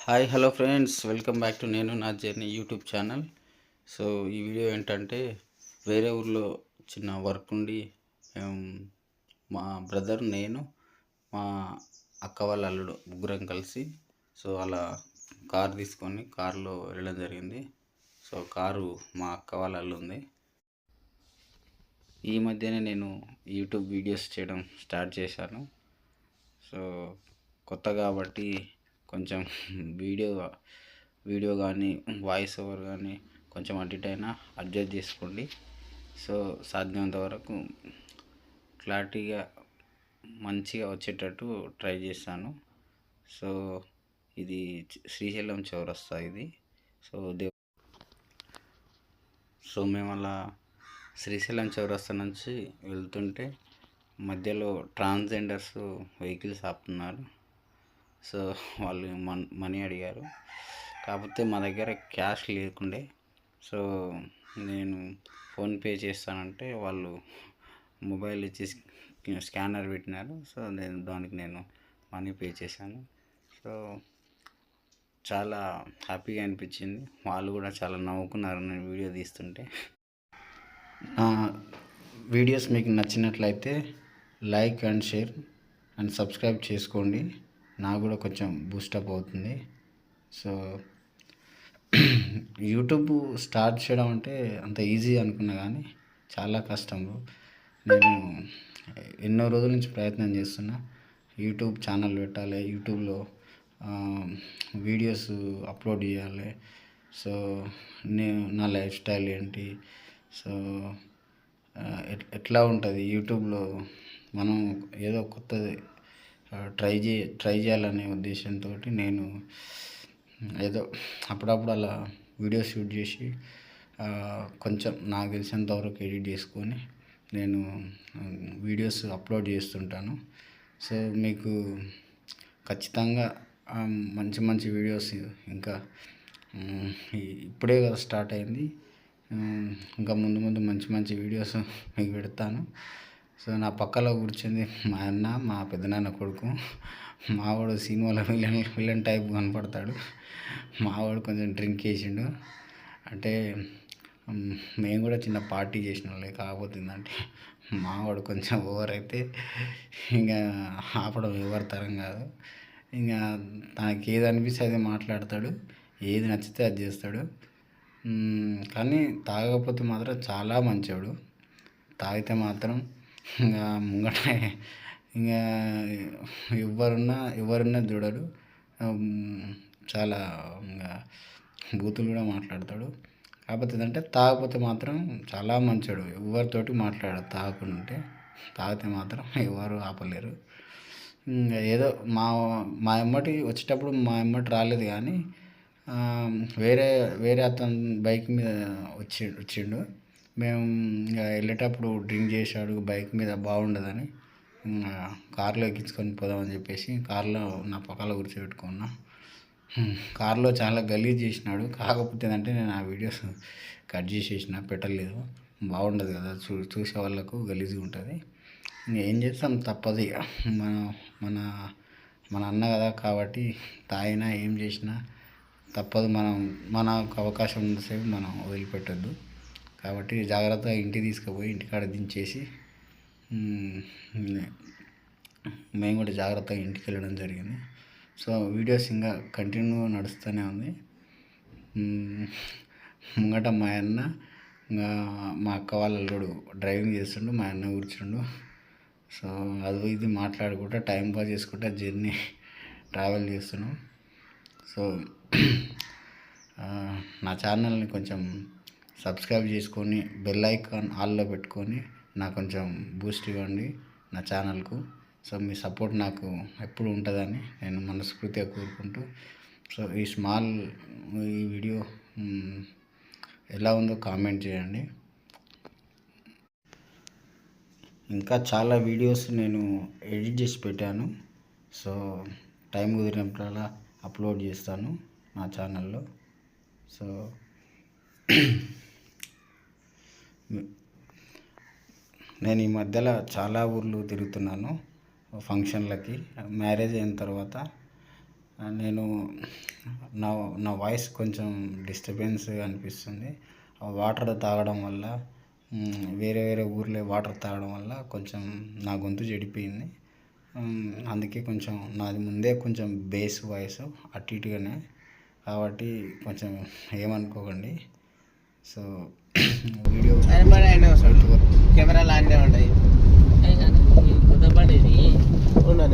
Hi hello friends, welcome back to నేను నా journey YouTube channel. So ఈ video ఏంటంటే, వేరే ఊర్లో చిన్న వర్క్ ఉండి ఏం, మా బ్రదర్, నేను, మా అక్క వాళ్ళ అల్లుడు ముగ్గురం కలిసి అలా కార్ తీసుకొని కార్లో వెళ్ళడం జరిగింది. సో కారు మా అక్క వాళ్ళ అల్లుంది. ఈ మధ్యనే నేను యూట్యూబ్ వీడియోస్ చేయడం స్టార్ట్ చేశాను. సో కొత్త కాబట్టి కొంచెం వీడియో వీడియో కానీ వాయిస్ ఓవర్ కానీ కొంచెం అటు ఇటు అయినా అడ్జస్ట్ చేసుకోండి. సో సాధ్యమైనంత వరకు క్లారిటీగా మంచిగా వచ్చేటట్టు ట్రై చేస్తాను. సో ఇది శ్రీశైలం చౌరస్తా ఇది. సో మేము అలా శ్రీశైలం చౌరస్తా నుంచి వెళ్తుంటే మధ్యలో ట్రాన్స్జెండర్స్ వెహికల్స్ ఆపుతున్నారు. సో వాళ్ళు మనీ అడిగారు, కాకపోతే మా దగ్గర క్యాష్ లేకుండే. సో నేను ఫోన్పే చేస్తానంటే వాళ్ళు మొబైల్ ఇచ్చి స్కానర్ పెట్టినారు. సో దానికి నేను మనీ పే చేశాను. సో చాలా హ్యాపీగా అనిపించింది. వాళ్ళు కూడా చాలా నవ్వుకున్నారు నేను వీడియో తీస్తుంటే. నా వీడియోస్ మీకు నచ్చినట్లయితే like and share and subscribe చేసుకోండి. నాకు కూడా కొంచెం బూస్టప్ అవుతుంది. సో యూట్యూబ్ స్టార్ట్ చేయడం అంటే అంత ఈజీ అనుకున్నా, కానీ చాలా కష్టం. నేను ఎన్నో రోజుల నుంచి ప్రయత్నం చేస్తున్నా. యూట్యూబ్ ఛానల్ పెట్టాలి, యూట్యూబ్లో వీడియోస్ అప్లోడ్ చేయాలి. సో నేను నా లైఫ్ స్టైల్ ఏంటి, సో ఎట్లా ఉంటుంది యూట్యూబ్లో, మనం ఏదో కొత్తది ట్రై చేయాలనే ఉద్దేశంతో నేను ఏదో అప్పుడప్పుడు అలా వీడియో షూట్ చేసి కొంచెం నాకు తెలిసినంత వరకు ఎడిట్ చేసుకొని నేను వీడియోస్ అప్లోడ్ చేస్తుంటాను. సో మీకు ఖచ్చితంగా మంచి మంచి వీడియోస్ ఇంకా ఇప్పుడే కదా స్టార్ట్ అయింది, ఇంకా ముందు ముందు మంచి మంచి వీడియోస్ మీకు పెడతాను. సో నా పక్కలో కూర్చుంది మా అన్న, మా పెద్దనాన్న కొడుకు. మావాడు సినిమాలో విలన్ టైప్ కనపడతాడు. మావాడు కొంచెం డ్రింక్ చేసిండు. అంటే మేము కూడా చిన్న పార్టీ చేసిన వాళ్ళే, కాకపోతే ఏంటంటే మావాడు కొంచెం ఓవర్ అయితే ఇంకా ఆపడం ఎవరి తరం కాదు. ఇంకా తనకి ఏది అనిపిస్తే అదే మాట్లాడతాడు, ఏది నచ్చితే అది చేస్తాడు. కానీ తాగకపోతే మాత్రం చాలా మంచివాడు. తాగితే మాత్రం ఇంకా ముంగట ఇంకా ఎవరున్నా చూడడు. చాలా ఇంకా బూతులు కూడా మాట్లాడతాడు. కాకపోతే ఏంటంటే తాగకపోతే మాత్రం చాలా మంచోడు, ఎవరితోటి మాట్లాడడు. తాగకుంటే, తాగితే మాత్రం ఎవరు ఆపలేరు. ఏదో మా ఎమ్మటి వచ్చేటప్పుడు మా ఎమ్మటి రాలేదు, కానీ వేరే వేరే అతను బైక్ మీద వచ్చిండు. మేము ఇంకా వెళ్ళేటప్పుడు డ్రింక్ చేశాడు, బైక్ మీద బాగుండదని కార్లో ఎక్కించుకొని పోదామని చెప్పేసి కార్లో నా పక్కలో కూర్చోబెట్టుకున్నా. కార్లో చాలా గలీజ్ చేసినాడు. కాకపోతే ఏంటంటే నేను ఆ వీడియోస్ కట్ చేసేసిన, పెట్టలేదు. బాగుండదు కదా, చూసే వాళ్ళకు గలీజ్గా ఉంటుంది. ఏం చేస్తాం, తప్పదు ఇక. మన మన మన అన్న కదా, కాబట్టి తాగినా ఏం చేసినా తప్పదు. మనకు అవకాశం ఉన్నసేపు మనం వదిలిపెట్టద్దు. కాబట్టి జాగ్రత్తగా ఇంటికి తీసుకుపోయి ఇంటికాడ దించేసి మేము కూడా జాగ్రత్తగా ఇంటికి వెళ్ళడం జరిగింది. సో వీడియోస్ ఇంకా కంటిన్యూ నడుస్తూనే ఉంది. ముంగట మా అన్న, ఇంకా మా అక్క వాళ్ళ అల్లుడు డ్రైవింగ్ చేస్తుండు, మా అన్న కూర్చుండు. సో అది ఇది మాట్లాడుకుంటా టైం పాస్ చేసుకుంటా జర్నీ ట్రావెల్ చేస్తున్నాం. సో నా ఛానల్ని కొంచెం సబ్స్క్రైబ్ చేసుకొని బెల్ ఐకాన్ ఆల్లో పెట్టుకొని నాకు కొంచెం బూస్ట్ ఇవ్వండి నా ఛానల్కు. సో మీ సపోర్ట్ నాకు ఎప్పుడు ఉంటుందని నేను మనస్ఫూర్తిగా కోరుకుంటూ, సో ఈ వీడియో ఎలా ఉందో కామెంట్ చేయండి. ఇంకా చాలా వీడియోస్ నేను ఎడిట్ చేసి పెట్టాను. సో టైం కుదిరినప్పుడల్లా అప్లోడ్ చేస్తాను నా ఛానల్లో. సో నేను ఈ మధ్యలో చాలా ఊర్లు తిరుగుతున్నాను ఫంక్షన్లకి. మ్యారేజ్ అయిన తర్వాత నేను నా నా వాయిస్ కొంచెం డిస్టర్బెన్స్ అనిపిస్తుంది. ఆ వాటర్ తాగడం వల్ల వేరే వేరే ఊర్లో వాటర్ తాగడం వల్ల కొంచెం నా గొంతు చెడిపోయింది. అందుకే కొంచెం నాది ముందే కొంచెం బేస్ వాయిస్ అటు ఇటుగానే, కాబట్టి కొంచెం ఏమనుకోకండి. సో వీడియో కెమెరాలు ఆన్నే ఉంటాయి. కొత్త బండి ఇది. అవునా?